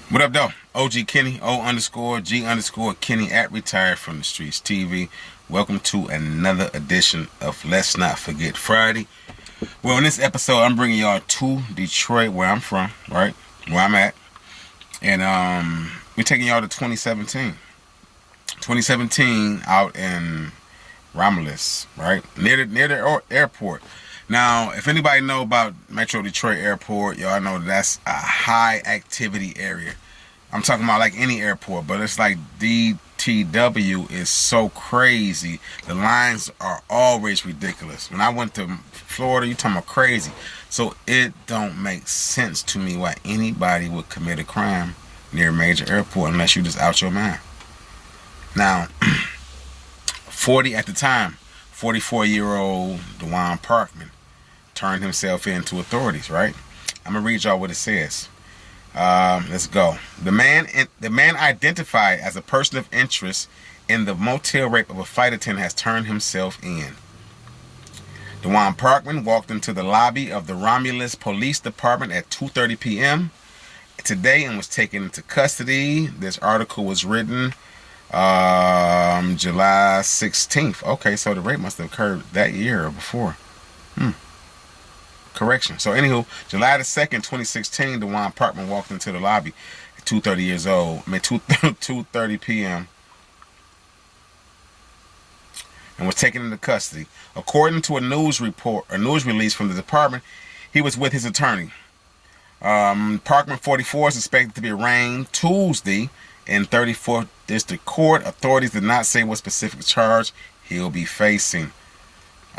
What up, though? OG Kenny, O_G_ Kenny at Retired from the Streets TV. Welcome to another edition of Let's Not Forget Friday. Well, in this episode, I'm bringing y'all to Detroit, where I'm from, right? Where I'm at. And we're taking y'all to 2017. 2017 out in Romulus, right? Near the airport. Now, if anybody know about Metro Detroit Airport, y'all know that's a high activity area. I'm talking about like any airport, but it's like DTW is so crazy. The lines are always ridiculous. When I went to Florida, you talking about crazy. So it don't make sense to me why anybody would commit a crime near a major airport unless you just out your mind. Now, 44-year-old Dwuan Parkman turned himself in to authorities, right? I'm going to read y'all what it says. Let's go. The man identified as a person of interest in the motel rape of a flight attendant has turned himself in. Dwuan Parkman walked into the lobby of the Romulus Police Department at 2:30 p.m. today and was taken into custody. This article was written July 16th. Okay, so the rape must have occurred that year or before. Correction. So, anywho, July the 2nd, 2016, Dwuan Parkman walked into the lobby at 2:30 years old. 2:30 p.m. and was taken into custody. According to a news release from the department, he was with his attorney. Parkman, 44, is suspected to be arraigned Tuesday in 34th District Court. Authorities did not say what specific charge he'll be facing.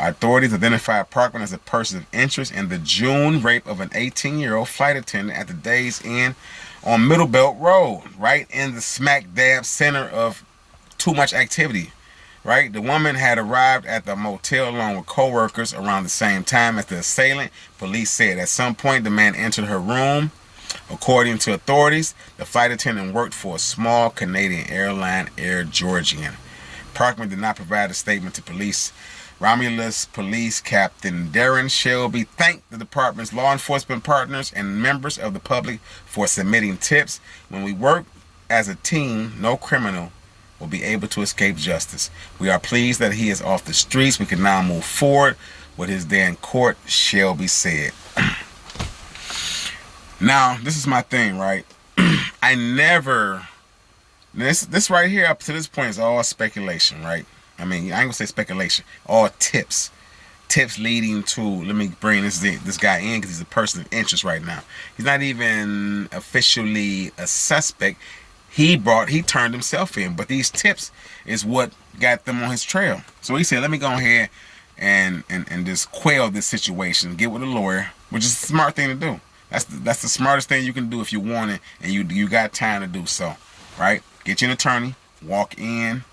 Authorities identified Parkman as a person of interest in the June rape of an 18-year-old flight attendant at the Days Inn on Middle Belt Road, right in the smack dab center of too much activity, right? The woman had arrived at the motel along with co-workers around the same time as the assailant. Police said at some point the man entered her room. According to authorities, the flight attendant worked for a small Canadian airline, Air Georgian. Parkman did not provide a statement to police. Romulus Police Captain Darren Shelby thanked the department's law enforcement partners and members of the public for submitting tips. When we work as a team, no criminal will be able to escape justice. We are pleased that he is off the streets. We can now move forward with his day in court, Shelby said. Now, this is my thing, right? I never... This right here up to this point is all speculation, right? I mean, I ain't gonna say speculation. All tips. Tips leading to, let me bring this guy in because he's a person of interest right now. He's not even officially a suspect. He turned himself in. But these tips is what got them on his trail. So he said, let me go ahead and just quell this situation. Get with a lawyer, which is a smart thing to do. That's the smartest thing you can do if you want it and you got time to do so, right? Get you an attorney, walk in.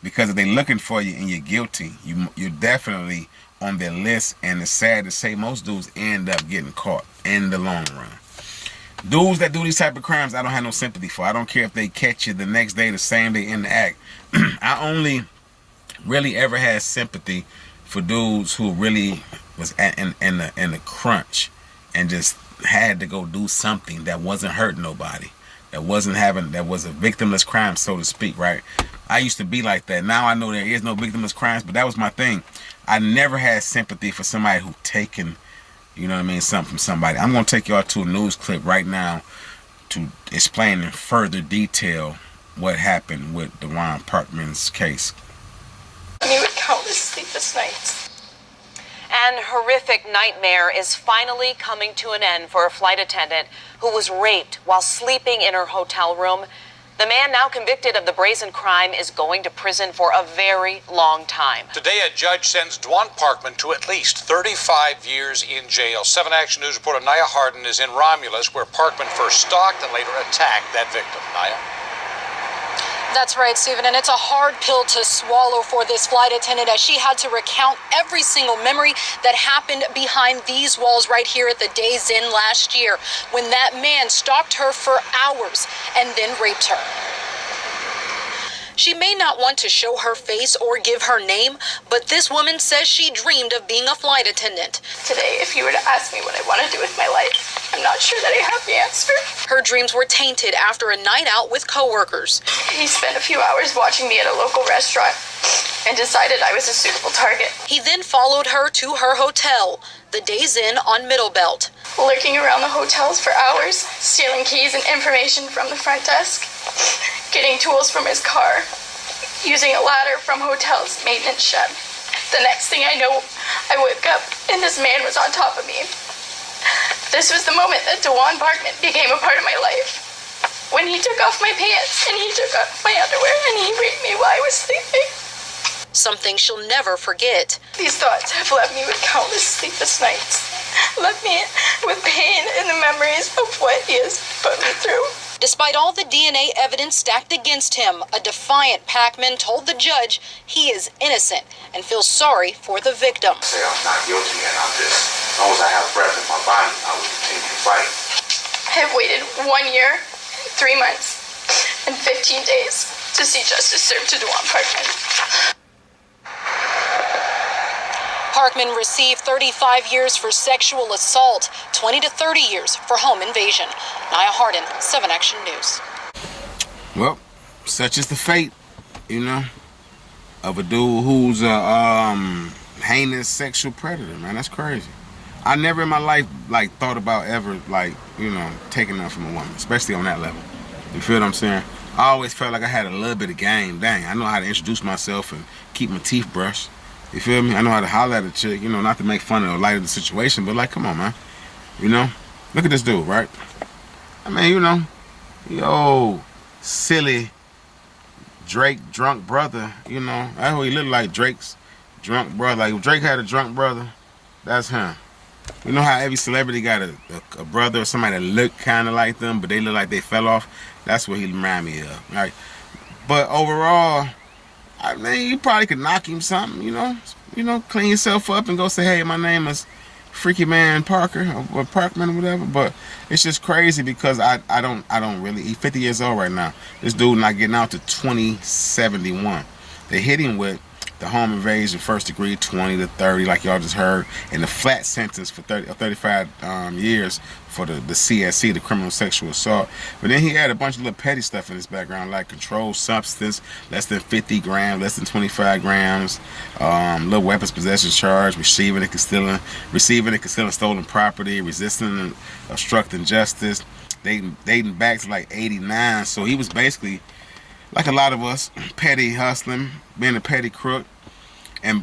Because if they're looking for you and you're guilty, you're definitely on their list. And it's sad to say most dudes end up getting caught in the long run. Dudes that do these type of crimes, I don't have no sympathy for. I don't care if they catch you the next day, the same day in the act. I only really ever had sympathy for dudes who really was in the crunch and just had to go do something that wasn't hurting nobody. That was a victimless crime, so to speak, right? I used to be like that. Now I know there is no victimless crimes, but that was my thing. I never had sympathy for somebody who taken, you know what I mean, something from somebody. I'm going to take y'all to a news clip right now to explain in further detail what happened with Dwuan Parkman's case. You would countless sleepless nights. An horrific nightmare is finally coming to an end for a flight attendant who was raped while sleeping in her hotel room. The man now convicted of the brazen crime is going to prison for a very long time. Today, a judge sends Dwuan Parkman to at least 35 years in jail. 7 Action News reporter Naya Harden is in Romulus, where Parkman first stalked and later attacked that victim. Naya? That's right, Stephen, and it's a hard pill to swallow for this flight attendant as she had to recount every single memory that happened behind these walls right here at the Days Inn last year when that man stalked her for hours and then raped her. She may not want to show her face or give her name, but this woman says she dreamed of being a flight attendant. Today, if you were to ask me what I want to do with my life, I'm not sure that I have the answer. Her dreams were tainted after a night out with coworkers. He spent a few hours watching me at a local restaurant and decided I was a suitable target. He then followed her to her hotel, the Days Inn on Middle Belt. Lurking around the hotels for hours, stealing keys and information from the front desk, getting tools from his car, using a ladder from hotel's maintenance shed. The next thing I know, I woke up and this man was on top of me. This was the moment that Dwuan Parkman became a part of my life. When he took off my pants and he took off my underwear and he raped me while I was sleeping. Something she'll never forget. These thoughts have left me with countless sleepless nights. Left me with pain and the memories of what he has put me through. Despite all the DNA evidence stacked against him, a defiant Parkman told the judge he is innocent and feels sorry for the victim. Say I'm not guilty, and as long as I have breath in my body, I will continue to fight. I have waited 1 year, 3 months, and 15 days to see justice served to Dwuan Parkman. Parkman received 35 years for sexual assault, 20 to 30 years for home invasion. Nia Hardin, 7 Action News. Well, such is the fate, you know, of a dude who's a heinous sexual predator, man. That's crazy. I never in my life, thought about ever, taking that from a woman, especially on that level. You feel what I'm saying? I always felt like I had a little bit of game. Dang, I know how to introduce myself and keep my teeth brushed. You feel me? I know how to holler at a chick, not to make fun of or light of the situation, but come on, man. Look at this dude, right? I mean, yo, silly Drake drunk brother, that's what he looked like, Drake's drunk brother. Like, if Drake had a drunk brother, that's him. You know how every celebrity got a brother or somebody that looked kind of like them, but they look like they fell off? That's what he remind me of, right? But overall, I mean, you probably could knock him something, clean yourself up and go say, hey, my name is Freaky Man Parker or Parkman or whatever. But it's just crazy because I don't really. He's 50 years old right now. This dude not getting out to 2071. They hit him with the home invasion, first degree, 20 to 30, like y'all just heard, and the flat sentence for 35 years for the CSC, the criminal sexual assault. But then he had a bunch of little petty stuff in his background, like controlled substance, less than 50 grams, less than 25 grams, little weapons possession charge, receiving and concealing stolen property, resisting and obstructing justice, dating back to like 89. So he was basically, like a lot of us, petty hustling, being a petty crook.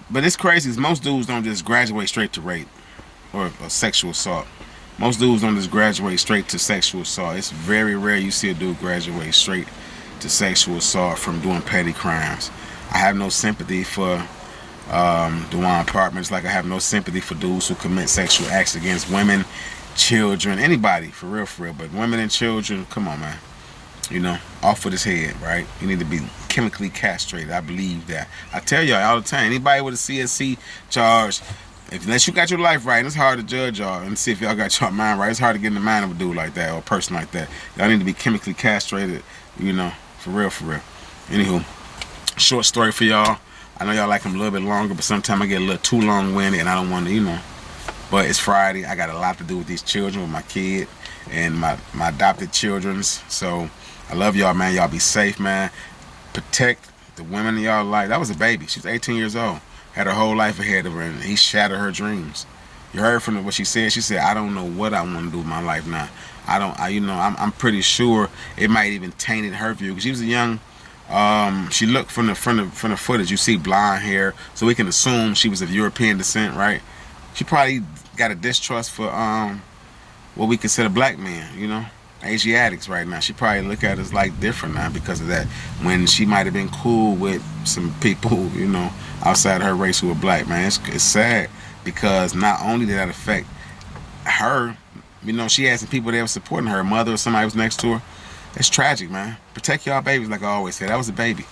But it's crazy because most dudes don't just graduate straight to rape or sexual assault. Most dudes don't just graduate straight to sexual assault. It's very rare you see a dude graduate straight to sexual assault from doing petty crimes. I have no sympathy for Dwuan Parkman. It's like I have no sympathy for dudes who commit sexual acts against women, children, anybody, for real. But women and children, come on, man. Off with his head, right? You need to be chemically castrated. I believe that. I tell y'all all the time, anybody with a CSC charge, unless you got your life right, it's hard to judge y'all and see if y'all got your mind right. It's hard to get in the mind of a dude like that or a person like that. Y'all need to be chemically castrated, for real. Anywho, short story for y'all. I know y'all like them a little bit longer, but sometimes I get a little too long-winded and I don't want to, But it's Friday. I got a lot to do with these children, with my kid and my adopted children's. So I love y'all, man. Y'all be safe, man. Protect the women in y'all life. That was a baby. She was 18 years old. Had her whole life ahead of her, and he shattered her dreams. You heard from what she said. She said, I don't know what I want to do with my life now. I'm pretty sure it might even tainted her view. Because she was a young, she looked from the footage. You see blonde hair, so we can assume she was of European descent, right? She probably got a distrust for what we consider black men, Asiatics right now. She probably look at us like different now because of that. When she might have been cool with some people, outside her race who were black, man. It's sad because not only did that affect her, she had some people that were supporting her, mother or somebody was next to her. It's tragic, man. Protect y'all babies, like I always say. That was a baby,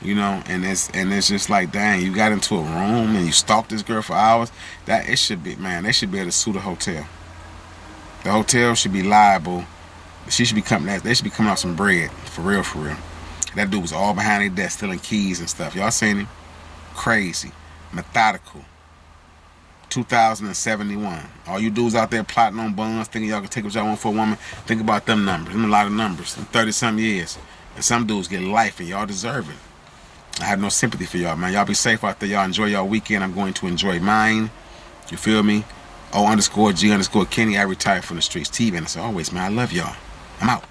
and it's just like, dang, you got into a room and you stalked this girl for hours. They should be able to sue the hotel. The hotel should be liable. They should be coming off some bread, for real. That dude was all behind their desk stealing keys and stuff. Y'all seen him? Crazy. Methodical. 2071. All you dudes out there plotting on buns, thinking y'all can take what y'all want for a woman, think about them numbers. Them a lot of numbers. Them 30-some years. And some dudes get life and y'all deserve it. I have no sympathy for y'all, man. Y'all be safe out there. Y'all enjoy y'all weekend. I'm going to enjoy mine. You feel me? O_G_Kenny. I retired from the streets. T-Ben, as always, man. I love y'all. I'm out.